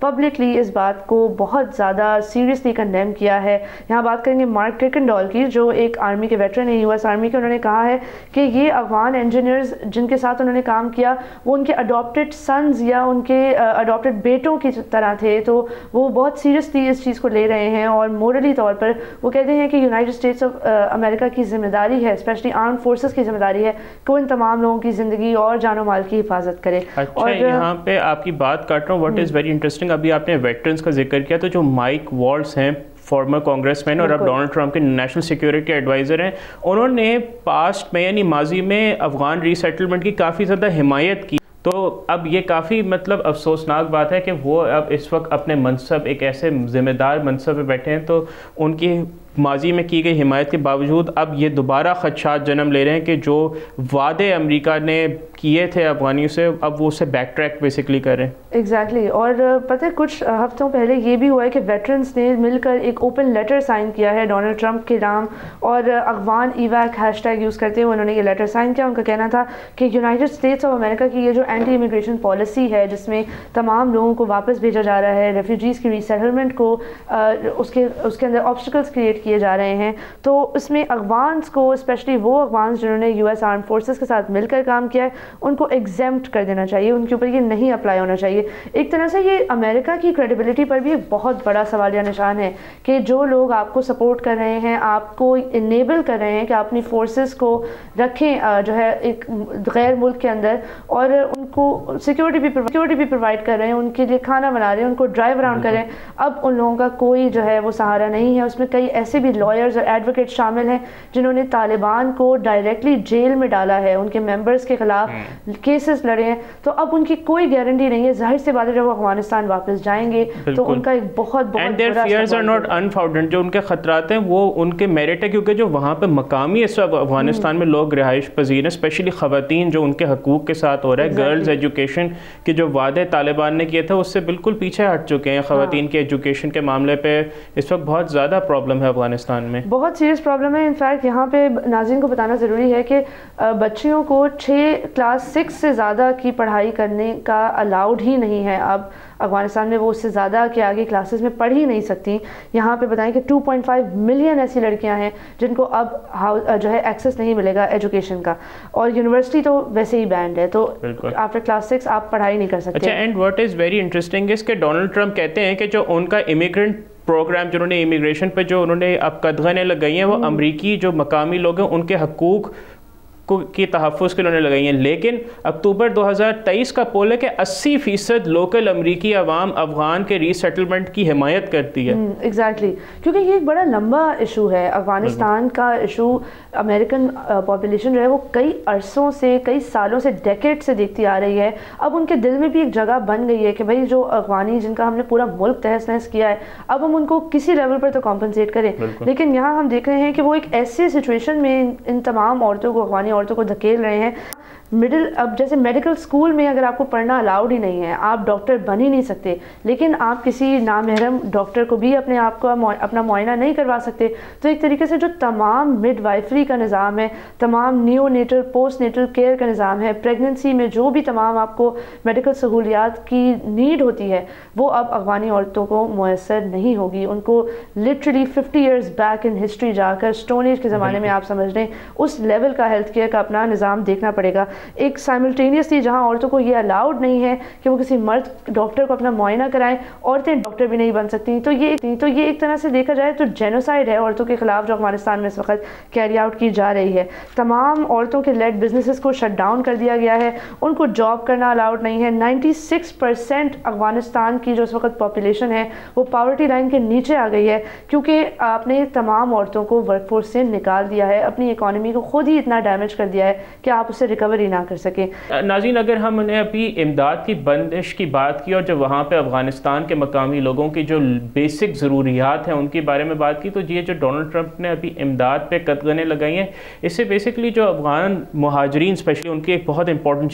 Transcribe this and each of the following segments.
Publicly اس بات کو بہت زیادہ سیریسلی کنڈیم کیا ہے. یہاں بات کریں گے مارک کرکنڈال کی, جو ایک آرمی کے ویٹرن ہیں, US آرمی کے. انہوں نے کہا ہے کہ یہ افغان انجینئرز جن کے ساتھ انہوں نے کام کیا وہ ان کے اڈاپٹڈ سنز یا ان کے اڈاپٹڈ بیٹوں کی طرح تھے, تو وہ بہت سیریسلی اس چیز کو لے رہے ہیں, اور مورلی طور پر وہ کہتے ہیں کہ یونائٹڈ اسٹیٹس آف امریکہ کی ذمہ داری ہے, اسپیشلی آرم فورسز کی ذمہ داری ہے کہ وہ ان تمام لوگوں کی زندگی اور جان و مال کی حفاظت کرے. اور یہاں پہ آپ کی بات کاٹ رہا ہوں, واٹ از ویری انٹرسٹنگ, ابھی آپ نے ویٹرنس کا ذکر کیا, تو جو مائک والٹز ہیں فارمر کانگریس مین اور اب ڈونلڈ ٹرمپ کے نیشنل سیکیورٹی ایڈوائزر ہیں, انہوں نے پاسٹ میں یعنی ماضی میں افغان ری سیٹلمنٹ کی کافی زیادہ حمایت کی. تو اب یہ کافی مطلب افسوسناک بات ہے کہ وہ اب اس وقت اپنے منصب ایک ایسے ذمہ دار منصب پہ بیٹھے ہیں, تو ان کی ماضی میں کی گئی حمایت کے باوجود اب یہ دوبارہ خدشات جنم لے رہے ہیں کہ جو وعدے امریکہ نے کیے تھے افغانیوں سے اب وہ اسے بیک ٹریک بیسکلی کر رہے ہیں. ایگزیکٹلی. اور پتہ ہے کچھ ہفتوں پہلے یہ بھی ہوا ہے کہ ویٹرنس نے مل کر ایک اوپن لیٹر سائن کیا ہے ڈونلڈ ٹرمپ کے نام, اور افغان ایویک ہیش ٹیگ یوز کرتے ہوئے انہوں نے یہ لیٹر سائن کیا. ان کا کہنا تھا کہ یونائٹڈ اسٹیٹس آف امریکہ کی یہ جو اینٹی امیگریشن پالیسی ہے جس میں تمام لوگوں کو واپس بھیجا جا رہا ہے, ریفیوجیز کی ری سیٹلمنٹ کو اس کے اندر آبسٹیکلس کریٹ کیے جا رہے ہیں, تو اس میں افغانس کو, اسپیشلی وہ افغانس جنہوں نے US آرم فورسز کے ساتھ مل کر کام کیا ہے, ان کو ایگزیمپٹ کر دینا چاہیے, ان کے اوپر یہ نہیں اپلائی ہونا چاہیے. ایک طرح سے یہ امریکہ کی کریڈیبلٹی پر بھی ایک بہت بڑا سوالیہ نشان ہے کہ جو لوگ آپ کو سپورٹ کر رہے ہیں, آپ کو انیبل کر رہے ہیں کہ اپنی فورسز کو رکھیں جو ہے ایک غیر ملک کے اندر, اور ان کو سیکیورٹی بھی پرووائڈ کر رہے ہیں, ان کے لیے کھانا بنا رہے ہیں, ان کو ڈرائیو اراؤنڈ کر رہے ہیں, اب ان لوگوں کا کوئی جو ہے وہ سہارا نہیں ہے. اس میں کئی ایسے بھی لائرز اور ایڈوکیٹ شامل ہیں جنہوں نے طالبان کو ڈائریکٹلی جیل میں ڈالا ہے, ان کے ممبرز کے خلاف کیسز لڑے ہیں, تو اب ان کی کوئی گارنٹی نہیں ہے. ظاہر سی بات ہے جب وہ افغانستان واپس جائیں گے تو ان کا ایک بہت بڑا fears are not unfounded, جو ان کے خطرات ہیں وہ ان کے میرٹ ہے, کیونکہ جو وہاں پہ مقامی اس وقت افغانستان میں لوگ رہائش پذیر ہیں, اسپیشلی خواتین, جو ان کے حقوق کے ساتھ ہو رہا ہے. گرلز ایجوکیشن کے جو وعدے طالبان نے کیے تھے اس سے بالکل پیچھے ہٹ چکے ہیں. خواتین کے ایجوکیشن کے معاملے پہ اس وقت بہت زیادہ پرابلم ہے افغانستان میں, بہت سیریس پرابلم ہے. انفیکٹ یہاں پہ ناظرین کو بتانا ضروری ہے کہ بچیوں کو 6 سے زیادہ کی پڑھائی کرنے کا الاؤڈ ہی نہیں ہے اب افغانستان میں, وہ اس سے زیادہ کے آگے کلاسز میں پڑھ ہی نہیں سکتی. یہاں پہ بتائیں کہ 2.5 ملین ایسی لڑکیاں ہیں جن کو اب جو ہے ایکسیس نہیں ملے گا ایجوکیشن کا, اور یونیورسٹی تو ویسے ہی بینڈ ہے, تو آفٹر کلاس 6 آپ پڑھائی نہیں کر سکتے. اچھا, and what is very interesting اس کہ ڈونلڈ ٹرمپ کہتے ہیں کہ جو ان کا امیگرنٹ پروگرام جنہوں نے امیگریشن پہ جو انہوں نے اب قدغنیں لگائی ہیں وہ امریکی جو مقامی لوگ ہیں ان کے حقوق کی تحفظ کے لیے انہوں نے لگائی ہیں, لیکن اکتوبر 2023 کا پول ہے کہ 80% لوکل امریکی عوام افغان کے ری سیٹلمنٹ کی حمایت کرتی ہے. ایگزیکٹلی, کیونکہ یہ ایک بڑا لمبا ایشو ہے. افغانستان کا ایشو امریکن پاپولیشن جو ہے وہ کئی عرصوں سے, کئی سالوں سے, ڈیکیڈ سے دیکھتی آ رہی ہے. اب ان کے دل میں بھی ایک جگہ بن گئی ہے کہ بھائی جو افغانی جن کا ہم نے پورا ملک تہس نہس کیا ہے, اب ہم ان کو کسی لیول پر تو کمپنسیٹ کریں. لیکن یہاں ہم دیکھ رہے ہیں کہ وہ ایک ایسی سچویشن میں ان تمام عورتوں کو, افغانی عورتوں کو دھکیل رہے ہیں. اب جیسے میڈیکل اسکول میں اگر آپ کو پڑھنا الاؤڈ ہی نہیں ہے, آپ ڈاکٹر بن ہی نہیں سکتے, لیکن آپ کسی نامحرم ڈاکٹر کو بھی اپنا معائنہ نہیں کروا سکتے, تو ایک طریقے سے جو تمام مڈ وائفری کا نظام ہے, تمام new natal post natal care کا نظام ہے, پریگننسی میں جو بھی تمام آپ کو میڈیکل سہولیات کی نیڈ ہوتی ہے وہ اب افغانی عورتوں کو میسر نہیں ہوگی. ان کو literally 50 years back in history جا کر اسٹون ایج کے زمانے میں آپ سمجھ لیں اس لیول کا ہیلتھ کیئر کا اپنا نظام دیکھنا پڑے گا. ایک سائملٹینیسلی جہاں عورتوں کو یہ الاؤڈ نہیں ہے کہ وہ کسی مرد ڈاکٹر کو اپنا معائنہ کرائیں, عورتیں ڈاکٹر بھی نہیں بن سکتی. تو یہ ایک طرح سے دیکھا جائے تو جینوسائڈ ہے عورتوں کے خلاف جو افغانستان میں اس وقت کیری آؤٹ کی جا رہی ہے. تمام عورتوں کے لیڈ بزنسز کو شٹ ڈاؤن کر دیا گیا ہے, ان کو جاب کرنا الاؤڈ نہیں ہے. 96% افغانستان کی جو اس وقت پاپولیشن ہے وہ پاورٹی لائن کے نیچے آ گئی ہے, کیونکہ آپ نے تمام عورتوں کو ورک فورس سے نکال دیا ہے, اپنی اکانومی کو خود ہی اتنا ڈیمیج کر دیا ہے کہ آپ اسے ریکوری نہ کر سکیں. ناظرین, اگر ہم نے ابھی امداد کی بندش کی بات کی اور جو وہاں پہ افغانستان کے مقامی لوگوں کی جو بیسک ضروریات ہیں ان کے بارے میں بات کی, تو یہ جو ڈونلڈ ٹرمپ نے ابھی امداد پہ قدغنیں لگائی ہیں, اس سے بیسکلی جو افغان مہاجرین اسپیشلی ان کی ایک بہت امپورٹنٹ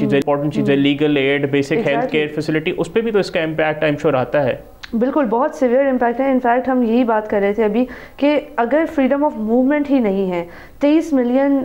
چیز ہے legal aid, basic health care facility, اس پہ بھی تو اس کا امپیکٹ آئی ایم شیور آتا ہے. بالکل, بہت سیویئر امپیکٹ ہے. انفیکٹ ہم یہی بات کر رہے تھے ابھی کہ اگر فریڈم آف موومنٹ ہی نہیں ہے, 23 ملین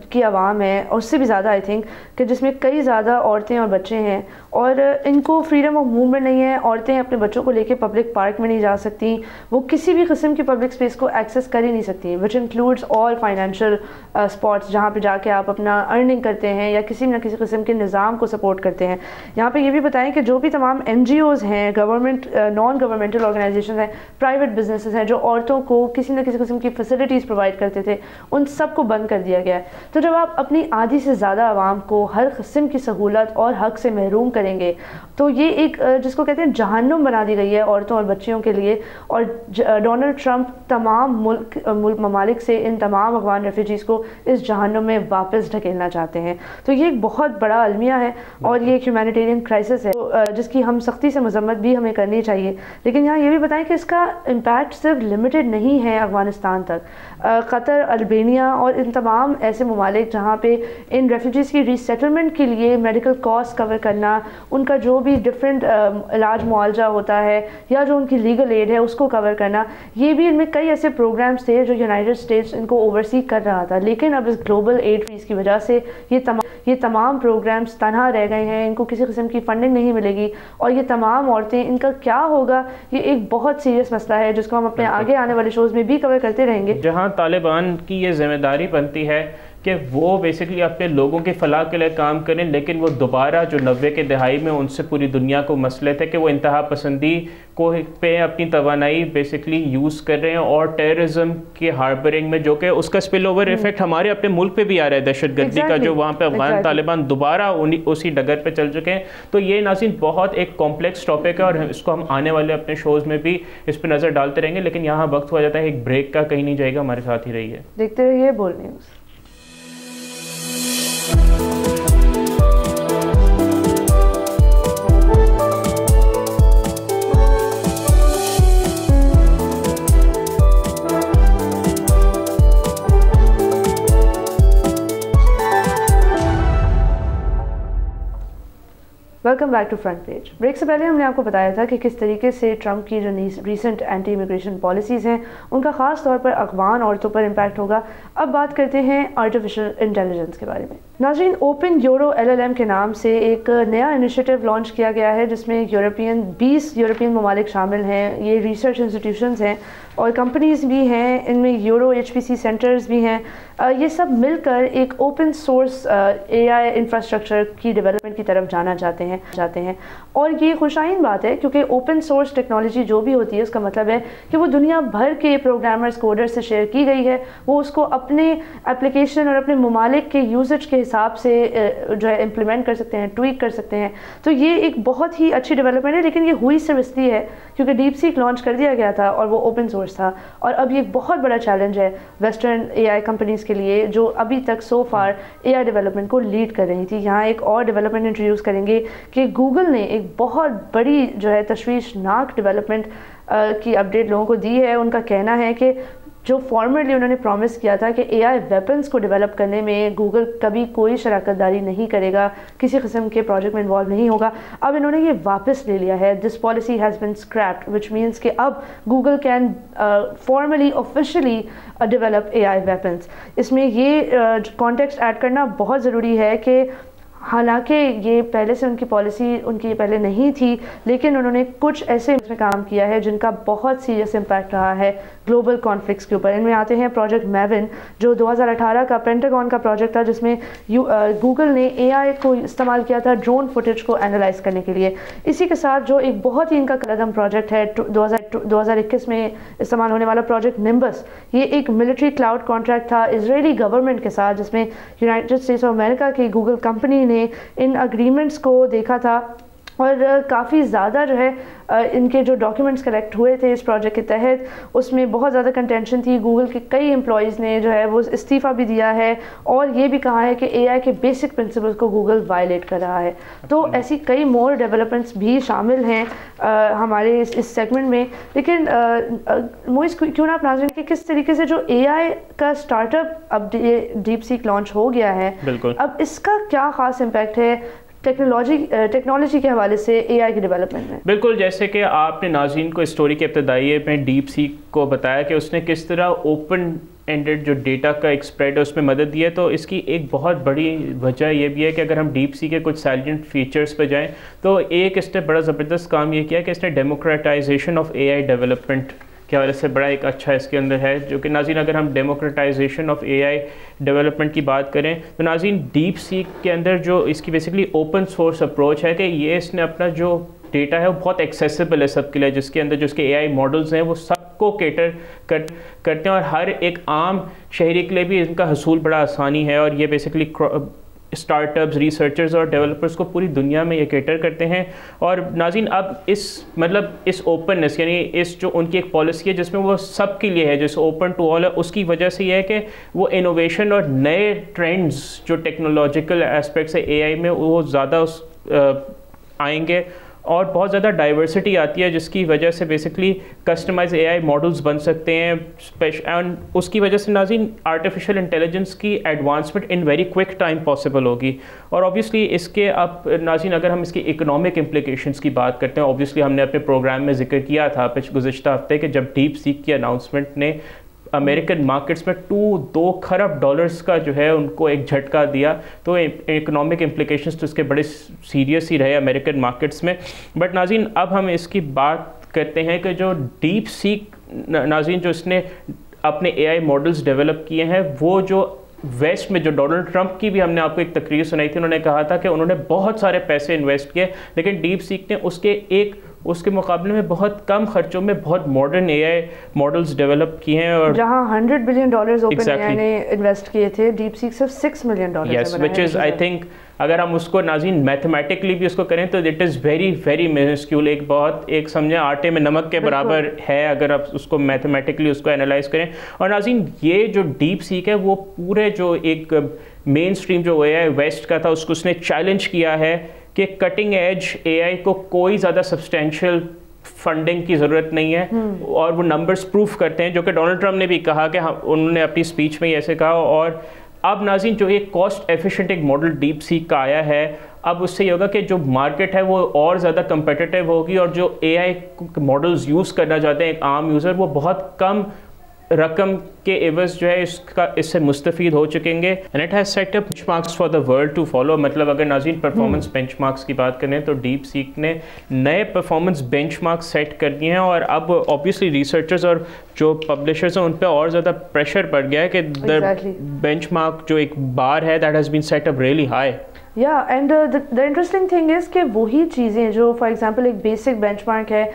کی عوام ہے اور اس سے بھی زیادہ آئی تھنک کہ جس میں کئی زیادہ عورتیں اور بچے ہیں, اور ان کو فریڈم آف موومنٹ نہیں ہے. عورتیں اپنے بچوں کو لے کے پبلک پارک میں نہیں جا سکتی, وہ کسی بھی قسم کی پبلک اسپیس کو ایکسیس کر ہی نہیں سکتی, which includes all financial spots جہاں پہ جا کے آپ اپنا ارننگ کرتے ہیں یا کسی نہ کسی قسم کے نظام کو سپورٹ کرتے ہیں. یہاں پہ یہ بھی بتائیں کہ جو بھی تمام NGOs ہیں, گورنمنٹ نان گورنمنٹل آرگنائزیشن ہیں, پرائیویٹ بزنسز ہیں جو عورتوں کو کسی نہ کسی قسم کی فیسلٹیز پرووائڈ کرتے تھے, ان سب کو بند کر دیا گیا ہے. تو جب آپ اپنی آدھی سے زیادہ عوام کو ہر قسم کی سہولت اور حق سے محروم کریں گے تو یہ ایک جس کو کہتے ہیں جہنم بنا دی گئی ہے عورتوں اور بچیوں کے لیے. اور ڈونلڈ ٹرمپ تمام ملک ممالک سے ان تمام افغان ریفیوجیز کو اس جہنم میں واپس ڈھکیلنا چاہتے ہیں. تو یہ ایک بہت بڑا المیہ ہے اور یہ ایک ہیومینیٹیرین کرائسس ہے جس کی ہم سختی سے مذمت بھی ہمیں کرنی چاہیے. لیکن یہاں یہ بھی بتائیں کہ اس کا امپیکٹ صرف لمیٹڈ نہیں ہے افغانستان تک. قطر, البینیا اور ان تمام ایسے ممالک جہاں پہ ان ریفیوجیز کی ری سیٹلمنٹ کے لیے میڈیکل کاسٹ کور کرنا, ان کا جو بھی ڈفرینٹ علاج معالجہ ہوتا ہے یا جو ان کی لیگل ایڈ ہے اس کو کور کرنا, یہ بھی ان میں کئی ایسے پروگرامز تھے جو یونائٹڈ اسٹیٹس ان کو اوورسی کر رہا تھا. لیکن اب اس گلوبل ایڈ فریز کی وجہ سے یہ تمام پروگرامز تنہا رہ گئے ہیں, ان کو کسی قسم کی فنڈنگ نہیں ملے گی, اور یہ تمام عورتیں, ان کا کیا ہوگا, یہ ایک بہت سیریس مسئلہ ہے جس کو ہم اپنے آگے آنے والے شوز میں بھی کور کرتے رہیں گے. جہاں طالبان کی یہ ذمہ داری بنتی ہے کہ وہ بیسکلی اپنے لوگوں کی فلاح کے لیے کام کریں, لیکن وہ دوبارہ جو 90 کے دہائی میں ان سے پوری دنیا کو مسئلے تھے کہ وہ انتہا پسندی کو پہ اپنی توانائی بیسکلی یوز کر رہے ہیں, اور ٹیررزم کے ہاربرنگ میں جو کہ اس کا اسپل اوور ایفیکٹ ہمارے اپنے ملک پہ بھی آ رہا ہے, دہشت گردی کا, جو وہاں پہ افغان طالبان دوبارہ اسی ڈگر پہ چل چکے ہیں. تو یہ ناظرین بہت ایک کمپلیکس ٹاپک ہے اور اس کو ہم آنے والے اپنے شوز میں بھی اس پہ نظر ڈالتے رہیں گے. لیکن یہاں وقت ہو جاتا ہے ایک بریک کا, کہیں نہیں جائے گا, ہمارے ساتھ ہی رہیے, دیکھتے رہیے Bol news. Welcome back to front page. Break سے پہلے ہم نے آپ کو بتایا تھا کہ کس طریقے سے ٹرمپ کی جو ریسنٹ اینٹی امیگریشن پالیسیز ہیں ان کا خاص طور پر افغان عورتوں پر امپیکٹ ہوگا. اب بات کرتے ہیں آرٹیفیشل انٹیلیجنس کے بارے میں. ناظرین, اوپن یورو LLM کے نام سے ایک نیا انیشیٹو لانچ کیا گیا ہے جس میں 20 یورپین ممالک شامل ہیں. یہ ریسرچ انسٹیٹیوشنز ہیں اور کمپنیز بھی ہیں, ان میں یورو HPC سینٹرز بھی ہیں. یہ سب مل کر ایک اوپن سورس AI انفراسٹرکچر کی ڈیولپمنٹ کی طرف جانا چاہتے ہیں. اور یہ خوشائن بات ہے کیونکہ اوپن سورس ٹیکنالوجی جو بھی ہوتی ہے اس کا مطلب ہے کہ وہ دنیا بھر کے پروگرامرز, کوڈر سے شیئر کی گئی ہے. وہ اس کو اپنے اپلیکیشن اور اپنے ممالک کے یوزج کے حساب سے جو ہے امپلیمنٹ کر سکتے ہیں, ٹویک کر سکتے ہیں. تو یہ ایک بہت ہی اچھی ڈیولپمنٹ ہے, لیکن یہ ہوئی صرف اس لیے ہے کیونکہ ڈیپ سیک لانچ کر دیا گیا تھا اور وہ اوپن سورس تھا. اور اب یہ ایک بہت بڑا چیلنج ہے ویسٹرن AI کمپنیز کے لیے جو ابھی تک سو فار AI ڈیولپمنٹ کو لیڈ کر رہی تھی. یہاں ایک اور ڈیولپمنٹ انٹروڈیوس کریں گے کہ گوگل نے ایک بہت بڑی جو ہے تشویشناک ڈیولپمنٹ کی اپڈیٹ لوگوں کو دی ہے. ان کا کہنا ہے کہ جو فارمرلی انہوں نے پرومس کیا تھا کہ AI ویپنز کو ڈیولپ کرنے میں گوگل کبھی کوئی شراکت داری نہیں کرے گا, کسی قسم کے پروجیکٹ میں انوالو نہیں ہوگا, اب انہوں نے یہ واپس لے لیا ہے. This policy has been scrapped which means کہ اب Google can formally officially develop AI weapons. اس میں یہ کانٹیکسٹ ایڈ کرنا بہت ضروری ہے کہ حالانکہ یہ پہلے سے ان کی پالیسی ان کی پہلے نہیں تھی, لیکن انہوں نے کچھ ایسے میں کام کیا ہے جن کا بہت سیریس امپیکٹ رہا ہے گلوبل کانفلکٹس کے اوپر. ان میں آتے ہیں پروجیکٹ میون جو 2018 کا پینٹاگون کا پروجیکٹ تھا جس میں گوگل نے AI کو استعمال کیا تھا ڈرون فوٹیج کو اینالائز کرنے کے لیے. اسی کے ساتھ جو ایک بہت ہی ان کا قدم پروجیکٹ ہے 2021 میں استعمال ہونے والا پروجیکٹ نمبس, یہ ایک ملٹری کلاؤڈ کانٹریکٹ تھا اسرائیلی گورنمنٹ کے ساتھ جس میں یونائٹڈ اسٹیٹس آف امریکہ کی گوگل کمپنی نے ان اگریمنٹس کو دیکھا تھا اور کافی زیادہ جو ہے ان کے جو ڈاکیومنٹس کلیکٹ ہوئے تھے اس پروجیکٹ کے تحت اس میں بہت زیادہ کنٹینشن تھی. گوگل کے کئی امپلائیز نے جو ہے وہ استعفیٰ بھی دیا ہے اور یہ بھی کہا ہے کہ AI کے بیسک پرنسپلز کو گوگل وائلیٹ کر رہا ہے. تو ایسی کئی مور ڈیولپمنٹس بھی شامل ہیں ہمارے اس سیگمنٹ میں. لیکن موئز کیوں نہ آپ ناظرین کہ کس طریقے سے جو AI کا اسٹارٹ اپ اب ڈیپ سیک لانچ ہو گیا ہے, اب اس کا کیا خاص امپیکٹ ہے ٹیکنالوجی کے حوالے سے AI کی ڈیولپمنٹ میں. بالکل, جیسے کہ آپ نے ناظرین کو اسٹوری کے ابتدائیے میں ڈیپ سیک کو بتایا کہ اس نے کس طرح اوپن اینڈڈ جو ڈیٹا کا ایک اسپریڈ ہے اس میں مدد دی ہے. تو اس کی ایک بہت بڑی وجہ یہ بھی ہے کہ اگر ہم ڈیپ سی کے کچھ سائلنٹ فیچرز پہ جائیں تو ایک اس نے بڑا زبردست کام یہ کیا کہ اس نے ڈیموکریٹائزیشن آف اے آئی ڈیولپمنٹ کے حوالے سے بڑا ایک اچھا اس کے اندر ہے. جو کہ ناظرین اگر ہم ڈیموکریٹائزیشن آف اے آئی ڈیولپمنٹ کی بات کریں تو ناظرین ڈیپ سی کے اندر جو اس کی بیسکلی اوپن سورس اپروچ ہے کہ یہ اس نے اپنا جو ڈیٹا ہے وہ بہت ایکسیسیبل ہے سب کے لیے, جس کے اندر جو اس کے اے آئی ماڈلز ہیں وہ سب کو کیٹر کرتے ہیں اور ہر ایک عام شہری کے لیے بھی ان کا حصول بڑا آسانی ہے. اور یہ بیسکلی اسٹارٹ اپس, ریسرچرز اور ڈیولپرز کو پوری دنیا میں یہ کیٹر کرتے ہیں. اور ناظرین اب اس اوپننس یعنی اس جو ان کی ایک پالیسی ہے جس میں وہ سب کے لیے ہے, جس اوپن ٹو آل ہے, اس کی وجہ سے یہ ہے کہ وہ انوویشن اور نئے ٹرینڈز جو ٹیکنالوجیکل اسپیکٹس ہے اے آئی میں وہ زیادہ آئیں گے اور بہت زیادہ ڈائیورسٹی آتی ہے, جس کی وجہ سے بیسکلی کسٹمائز اے آئی ماڈلز بن سکتے ہیں. اینڈ اس کی وجہ سے ناظرین آرٹیفیشیل انٹیلیجنس کی advancement in very quick time possible ہوگی. اور اوبیسلی اس کے اب ناظرین اگر ہم اس کی اکنامک امپلیکیشنس کی بات کرتے ہیں, اوبیسلی ہم نے اپنے پروگرام میں ذکر کیا تھا گزشتہ ہفتے کہ جب ڈیپ سیک کی اناؤنسمنٹ نے امریکن مارکیٹس میں $2 کھرب کا جو ہے ان کو ایک جھٹکا دیا, تو اکنامک امپلیکیشنز تو اس کے بڑے سیریس ہی رہے امریکن مارکیٹس میں. بٹ ناظرین اب ہم اس کی بات کرتے ہیں کہ جو ڈیپ سیک ناظرین جو اس نے اپنے اے آئی ماڈلز ڈیولپ کیے ہیں وہ جو ویسٹ میں جو ڈونلڈ ٹرمپ کی بھی ہم نے آپ کو ایک تقریر سنائی تھی, انہوں نے کہا تھا کہ انہوں نے بہت سارے پیسے انویسٹ کیے لیکن ڈیپ سیک نے اس کے مقابلے میں بہت کم خرچوں میں بہت ماڈرن اے آئی ماڈلز ڈیولپ کیے ہیں. اور جہاں $100 بلین اوپن اے آئی نے انویسٹ کیے تھے, ڈیپ سیک صرف $6 million. Yes, which is I think اگر ہم اس کو ناظرین میتھمیٹکلی بھی اس کو کریں تو اٹ از ویری ویری مینسکیول, ایک سمجھیں آٹے میں نمک کے برابر ہے اگر آپ اس کو میتھمیٹکلی اس کو انالائز کریں. اور ناظرین یہ جو ڈیپ سیک ہے وہ پورے جو ایک مین اسٹریم جو اے آئی ویسٹ کا تھا اس نے چیلنج کیا ہے کہ کٹنگ ایج اے آئی کو کوئی زیادہ سبسٹینشیل فنڈنگ کی ضرورت نہیں ہے, اور وہ نمبرز پروف کرتے ہیں جو کہ ڈونلڈ ٹرمپ نے بھی کہا کہ انہوں نے اپنی اسپیچ میں ایسے کہا. اور اب ناظرین جو ایک کاسٹ ایفیشینٹ ایک ماڈل ڈیپ سیک کا آیا ہے, اب اس سے یہ ہوگا کہ جو مارکیٹ ہے وہ اور زیادہ کمپیٹیٹیو ہوگی, اور جو اے آئی ماڈلز یوز کرنا چاہتے ہیں ایک عام یوزر وہ بہت کم رقم کے عوض جو ہے اس سے مستفید ہو چکیں گے. And it has set up benchmarks for the world to follow. مطلب اگر ناظرین پرفارمنس بینچ مارکس کی بات کریں تو ڈیپ سیک نے نئے پرفارمنس بینچ مارکس سیٹ کر دیے ہیں, اور اب اوبیسلی ریسرچرز اور جو پبلشرز ہیں ان پہ اور زیادہ پریشر پڑ گیا ہے کہ بینچ مارک جو ایک بار ہے that has been set up really high. And the interesting thing is کہ وہی چیزیں جو فار ایگزامپل ایک بیسک بینچ مارک ہے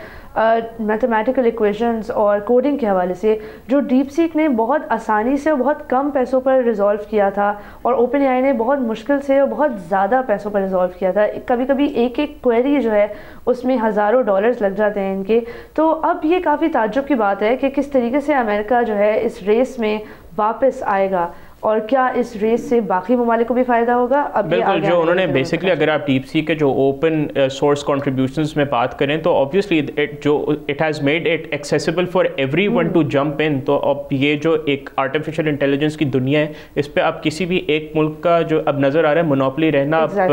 میتھمیٹیکل ایکویشنز اور کوڈنگ کے حوالے سے, جو ڈیپ سیک نے بہت آسانی سے اور بہت کم پیسوں پر ریزالو کیا تھا, اور اوپن اے آئی نے بہت مشکل سے اور بہت زیادہ پیسوں پر ریزالو کیا تھا. کبھی کبھی ایک کوئری جو ہے اس میں ہزاروں ڈالرز لگ جاتے ہیں ان کے. تو اب یہ کافی تعجب کی بات ہے کہ کس طریقے سے امریکہ جو ہے اس ریس میں واپس آئے گا, اور کیا اس ریس سے باقی ممالک کو بھی فائدہ ہوگا. بالکل, جو انہوں نے بیسکلی اگر آپ ڈیپ سی کے جو اوپن سورس کنٹریبیوشنز میں بات کریں تو obviously it has made it accessible for everyone to jump in. تو اب یہ جو ایک آرٹیفیشیل انٹیلیجنس کی دنیا ہے اس پہ اب کسی بھی ایک ملک کا جو اب نظر آ رہا ہے مونوپلی رہنا اب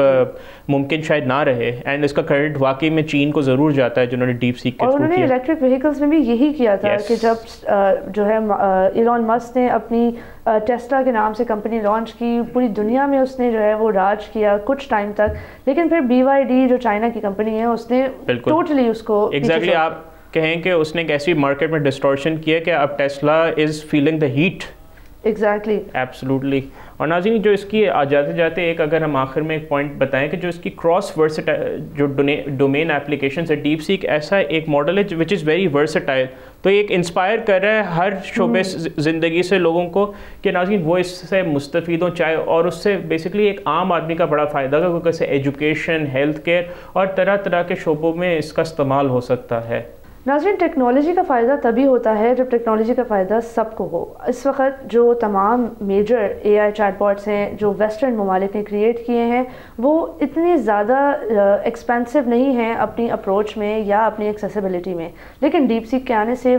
ممکن شاید نہ رہے. اینڈ اس کا کریڈٹ واقعی میں چین کو ضرور جاتا ہے جنہوں نے ڈیپ سیک کے اور انہوں نے الیکٹرک وہیکلس میں بھی یہی کیا تھا کہ جب جو ہے ایلون مسک نے اپنی ٹیسلا کے نام سے کمپنی لانچ کی, پوری دنیا میں اس نے جو ہے وہ راج کیا کچھ ٹائم تک, لیکن پھر BYD جو چائنا کی کمپنی ہے اس نے ٹوٹلی اس کو ایگزیکٹلی آپ کہیں کہ اس نے ایک ایسی مارکیٹ میں ڈسٹورشن کیا کہ اب Tesla is feeling the heat. Exactly, absolutely. اور ناظرین جو اس کی جاتے جاتے ایک اگر ہم آخر میں ایک پوائنٹ بتائیں کہ جو اس کی کراس ورسٹائل جو ڈومین اپلیکیشنز ہے, ڈیپ سیک ایسا ایک ماڈل ہے وچ از ویری ورسٹائل. تو ایک انسپائر کر رہا ہے ہر شعبے زندگی سے لوگوں کو کہ ناظرین وہ اس سے مستفید ہوں, چاہے اور اس سے بیسکلی ایک عام آدمی کا بڑا فائدہ ہوگا کیونکہ اسے ایجوکیشن, ہیلتھ کیئر اور طرح طرح کے شعبوں میں اس کا استعمال ہو سکتا ہے. ناظرین ٹیکنالوجی کا فائدہ تبھی ہوتا ہے جب ٹیکنالوجی کا فائدہ سب کو ہو. اس وقت جو تمام measure a I chat bots ہیں جو ویسٹرن ممالک نے کریٹ کیے ہیں وہ اتنے زیادہ ایکسپینسو نہیں ہیں اپنی اپروچ میں یا اپنی ایکسیسیبلٹی میں, لیکن ڈیپ سیک کے آنے سے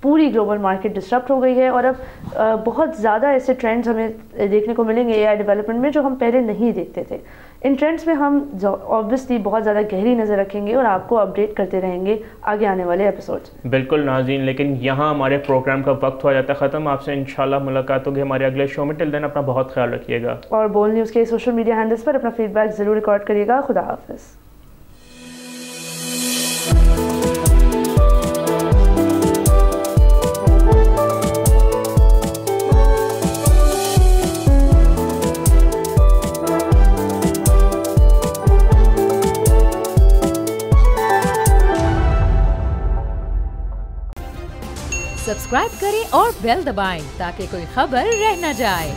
پوری گلوبل مارکیٹ ڈسٹرپٹ ہو گئی ہے، اور اب بہت زیادہ ایسے ٹرینڈز ہمیں دیکھنے کو ملیں گے اے آئی ڈیولپمنٹ میں جو ہم پہلے نہیں دیکھتے تھے. ان ٹرینڈز میں ہم آبویسلی بہت زیادہ گہری نظر رکھیں گے اور آپ کو اپڈیٹ کرتے رہیں گے آگے آنے والے ایپیسوڈز. بالکل ناظرین، لیکن یہاں ہمارے پروگرام کا وقت ہو جاتا ہے ختم. آپ سے انشاءاللہ ملاقات ہوگی ہمارے اگلے شو میں. ٹل دین اپنا بہت خیال رکھیے گا، اور بول نیوز کے سوشل میڈیا ہینڈلز پر اپنا فیڈ بیک ضرور ریکارڈ کریے گا. خدا حافظ. سبسکرائب کریں اور بیل دبائیں تاکہ کوئی خبر رہ نہ جائے.